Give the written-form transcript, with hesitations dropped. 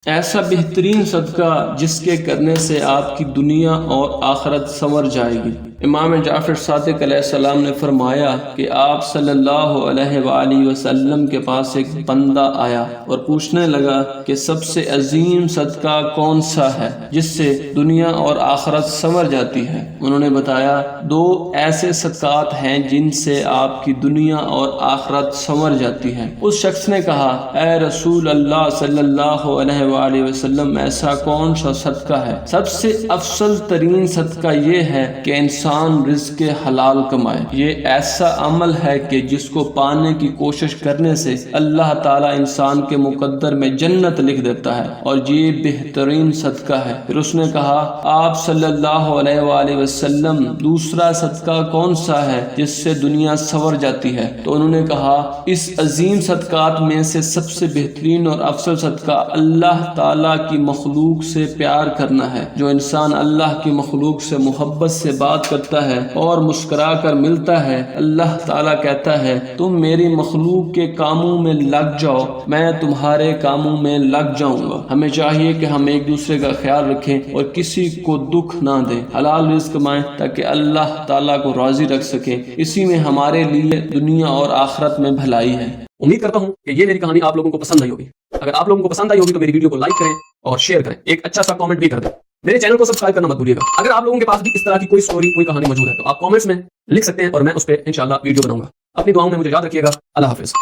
ایسا بہترین صدقہ جس کے کرنے سے آپ کی دنیا اور آخرت سنور جائے گی۔ امام جعفر صادق علیہ السلام نے فرمایا کہ آپ صلی اللہ علیہ وآلہ وسلم کے پاس ایک بندہ آیا اور پوچھنے لگا کہ سب سے عظیم صدقہ کون سا ہے جس سے دنیا اور آخرت سنور جاتی ہے؟ انہوں نے بتایا 2 ایسے صدقات ہیں جن سے آپ کی دنیا اور آخرت سنور جاتی ہے۔ اس شخص نے کہا اے رسول اللہ صلی اللہ علیہ وآلہ وسلم، ایسا کون سا صدقہ ہے؟ سب سے افضل ترین صدقہ یہ ہے کہ انسان رزق حلال کمائے۔ یہ ایسا عمل ہے کہ جس کو پانے کی کوشش کرنے سے اللہ تعالیٰ انسان کے مقدر میں جنت لکھ دیتا ہے، اور یہ بہترین صدقہ ہے۔ پھر اس نے کہا آپ صلی اللہ علیہ وآلہ وسلم، دوسرا صدقہ کون سا ہے جس سے دنیا سنور جاتی ہے؟ تو انہوں نے کہا اس عظیم صدقات میں سے سب سے بہترین اور افضل صدقہ اللہ تعالیٰ کی مخلوق سے پیار کرنا ہے۔ جو انسان اللہ کی مخلوق سے محبت سے بات کرتا ہے اور مسکرا کر ملتا ہے، اللہ تعالیٰ کہتا ہے تم میری مخلوق کے کاموں میں لگ جاؤ، میں تمہارے کاموں میں لگ جاؤں گا۔ ہمیں چاہیے کہ ہم ایک دوسرے کا خیال رکھیں اور کسی کو دکھ نہ دیں، حلال رزق کمائیں تاکہ اللہ تعالیٰ کو راضی رکھ سکیں۔ اسی میں ہمارے لیے دنیا اور آخرت میں بھلائی ہے۔ امید کرتا ہوں کہ یہ میری کہانی آپ لوگوں کو پسند آئی ہوگی۔ اگر آپ لوگوں کو پسند آئی ہوگی تو میری ویڈیو کو لائک کریں اور شیئر کریں، ایک اچھا سا کامنٹ بھی کر دیں۔ میرے چینل کو سبسکرائب کرنا مت بھولیے گا۔ اگر آپ لوگوں کے پاس بھی اس طرح کی کوئی سٹوری، کوئی کہانی موجود ہے تو آپ کامنٹس میں لکھ سکتے ہیں اور میں اس پہ انشاءاللہ ویڈیو بناؤں گا۔ اپنی دعاؤں میں مجھے یاد رکھیے گا۔ اللہ حافظ۔